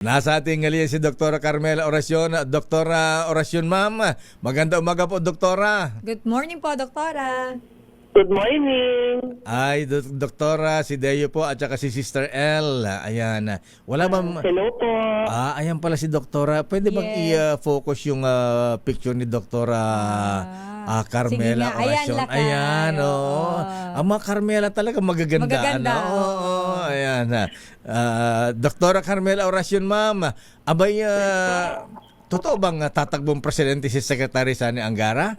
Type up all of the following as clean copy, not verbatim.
Nasa ating ngayon si Dr. Carmela Oracion. Doktora Oracion, ma'am. Maganda umaga po, Doktora. Good morning po, Doktora. Good morning. Ay, Doktora, si Deo po at saka si Sister L. Ayan. Wala ba? Hello po. Ayan pala si Doktora. Pwede bang i-focus yung picture ni Doktora Carmela Oracion? Ayan, oo. Ang mga Carmela talaga magaganda. Magaganda. Oo, ayan. Doktora Carmela Oracion, ma'am. Abay, totoo bang tatakbong presidente si Secretary Sani Angara?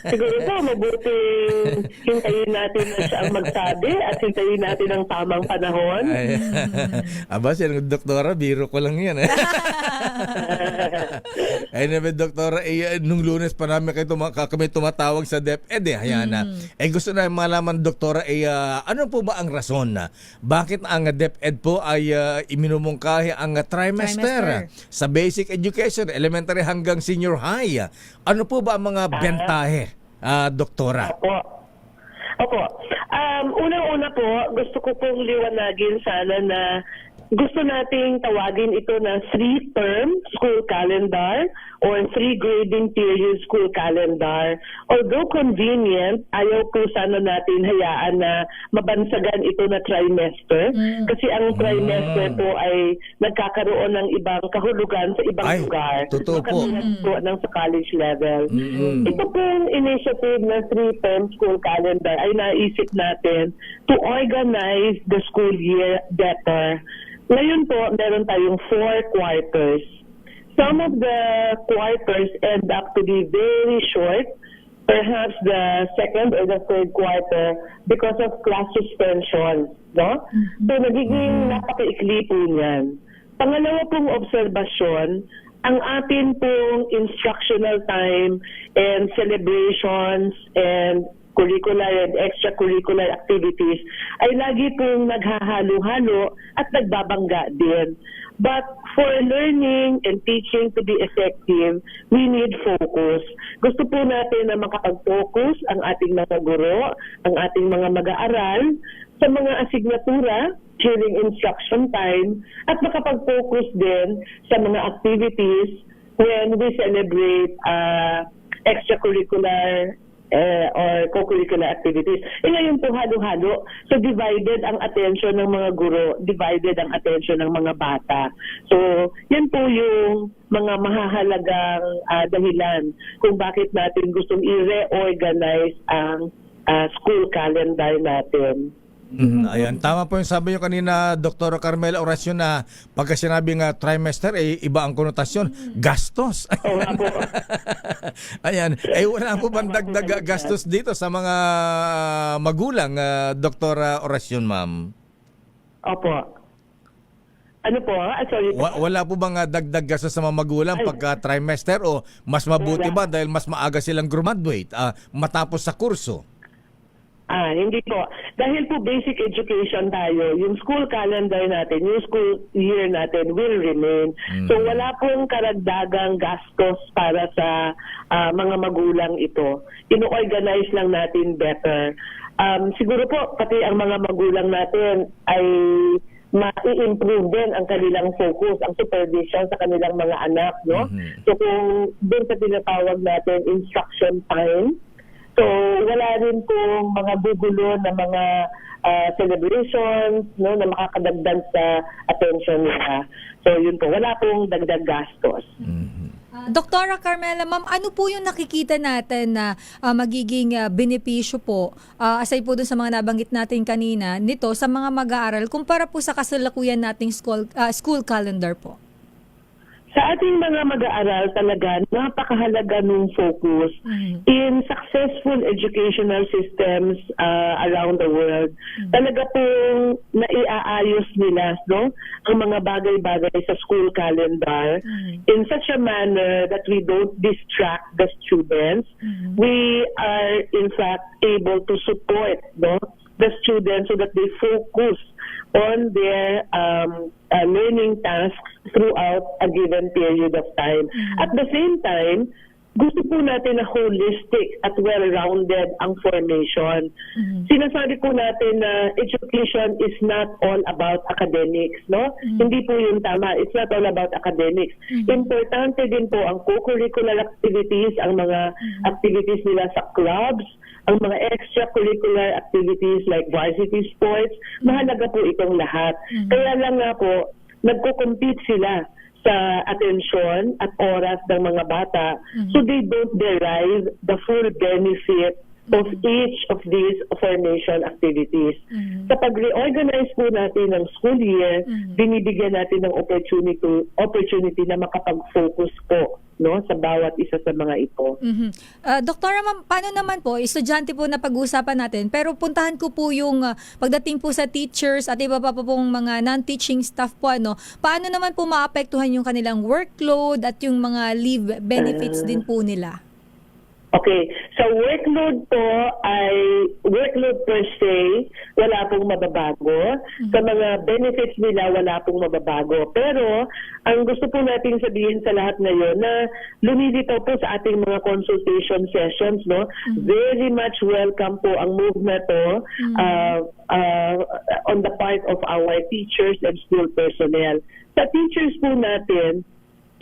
Siguro po, mabuti hintayin natin na siya ang magsabi at hintayin natin ang tamang panahon. Ay, aba, siya ng doktora, biro ko lang yan. Ay naman, Doktora, nung Lunes pa namin kami tumatawag sa DepEd. Ayan na. Gusto na malaman, Doktora, ano po ba ang rason na bakit ang DepEd po ay iminumungkahi ang trimester sa basic education, elementary hanggang senior high? Ano po ba ang mga bentahe, Doktora? Opo. Unang-una po, gusto ko pong liwanagin sana na gusto nating tawagin ito na 3-term school calendar or 3 grading period school calendar. Although convenient, ayaw po sana natin hayaan na mabansagan ito na trimester. Kasi ang trimester po ay nagkakaroon ng ibang kahulugan sa ibang lugar. Totoo po. Po ng sa college level. Ito pong initiative na 3-term school calendar ay naisip natin to organize the school year better. Ngayon po, meron tayong 4 quarters. Some of the quarters end up to be very short, perhaps the second or the third quarter because of class suspension. No? So, nagiging napakaikli po niyan. Pangalawa pong obserbasyon, ang atin pong instructional time and celebrations and curricular and extracurricular activities ay lagi pong naghahalo-halo at nagbabangga din. But for learning and teaching to be effective, we need focus. Gusto po natin na makapag-focus ang ating mga guro, ang ating mga mag-aaral sa mga asignatura during instruction time at makapag-focus din sa mga activities when we celebrate extracurricular or co-curricular activities. Ngayon po halo-halo. So divided ang attention ng mga guro, divided ang attention ng mga bata. So yan po yung mga mahahalagang dahilan kung bakit natin gustong i-reorganize ang school calendar natin. Ayan, tama po yung sabi nyo kanina, Dr. Carmela Oracion, na pagka sinabing trimester, iba ang konotasyon, gastos. Ayan, wala po bang dagdag gastos dito sa mga magulang, Dr. Oracion, ma'am? Opo. Ano po? Sorry. Wala po bang dagdag gastos sa mga magulang pagka trimester o mas mabuti ba dahil mas maaga silang graduate matapos sa kurso? Hindi po. Dahil po basic education tayo, yung school calendar natin, yung school year natin will remain. So wala pong karagdagang gastos para sa mga magulang ito. Ino-organize lang natin better. Siguro po, pati ang mga magulang natin ay ma-i-improve din ang kanilang focus, ang supervision sa kanilang mga anak. No? So kung doon sa tinatawag natin instruction time, so, wala rin pong mga gugulo na mga celebrations, no, na makakadagdag sa attention nila. So, yun po. Wala pong dagdag gastos. Doktora Carmela, ma'am, ano po yung nakikita natin na magiging benepisyo po, aside po dun sa mga nabanggit natin kanina, nito sa mga mag-aaral, kumpara po sa kasalukuyan nating school calendar po? Sa ating mga mag-aaral talaga, napakahalaga nung focus in successful educational systems around the world. Talaga pong naiaayos nila, no, ang mga bagay-bagay sa school calendar in such a manner that we don't distract the students. We are in fact able to support, no, the students so that they focus on their learning tasks throughout a given period of time. At the same time, gusto po natin na holistic at well-rounded ang formation. Sinasabi po natin na education is not all about academics, no? Hindi po yun tama. It's not all about academics. Importante din po ang co-curricular activities, ang mga activities nila sa clubs, ang mga extracurricular activities like varsity sports. Mahalaga po itong lahat. Kaya lang nga po, nagko-compete sila sa atensyon at oras ng mga bata, so they don't derive the full benefit of each of these formation activities. Sa pag-reorganize po natin ng school year, binibigyan natin ng opportunity na makapag-focus po, no, sa bawat isa sa mga ito. Doktora, ma'am, paano naman po, estudyante po na pag-uusapan natin, pero puntahan ko po yung pagdating po sa teachers at iba pa po pong mga non-teaching staff po, paano naman po maapektuhan yung kanilang workload at yung mga leave benefits din po nila? Okay, sa workload po ay workload per se, wala pong mababago. Sa mga benefits nila, wala pong mababago. Pero ang gusto po nating sabihin sa lahat ngayon na lumilitaw po sa ating mga consultation sessions, no? Very much welcome po ang move na to on the part of our teachers and school personnel. Sa teachers po natin,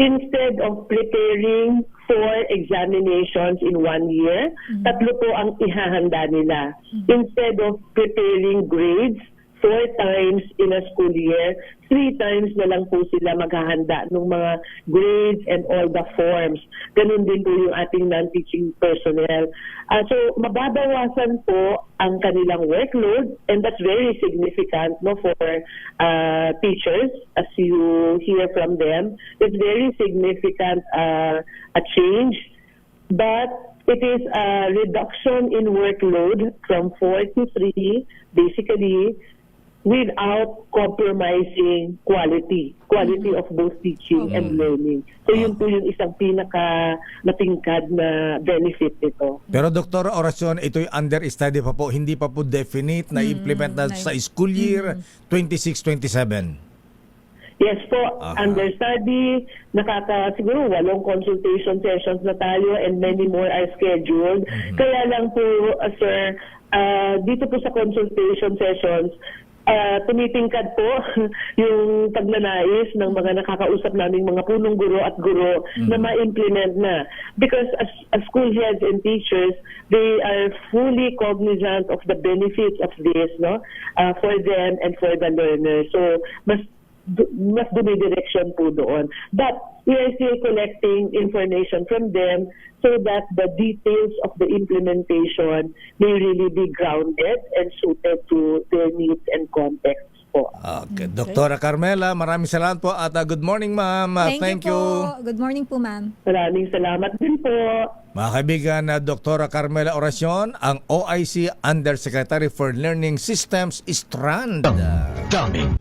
instead of preparing for examinations in 1 year, 3 po ang ihahanda nila. Instead of preparing grades 4 times in a school year, 3 times na lang po sila maghahanda ng mga grades and all the forms. Ganun din po yung ating non-teaching personnel. So, mababawasan po ang kanilang workload, and that's very significant, no, for teachers, as you hear from them. It's very significant a change, but it is a reduction in workload from 4 to 3, basically, without compromising quality of both teaching and learning. So yun po yung isang pinaka natingkad na benefit nito. Pero Dr. Oracion, ito'y under-study pa po, hindi pa po definite na implement na sa school year 26-27. Yes po, understudy, siguro 8 consultation sessions na tayo and many more are scheduled. Kaya lang po, sir, dito po sa consultation sessions, tumitingkad po yung pagnanais ng mga nakakausap naming mga punong guro at guro na ma-implement na. Because as school heads and teachers, they are fully cognizant of the benefits of this, no, for them and for the learners. So, mas dumidirection po doon. But we are still collecting information from them so that the details of the implementation may really be grounded and suited to their needs and contexts po. Okay. Dr. Carmela, maraming salamat po at good morning, ma'am. Thank you po. Good morning po, ma'am. Maraming salamat din po. Mga kaibigan, Dr. Carmela Oracion, ang OIC Undersecretary for Learning Systems Strand. Daming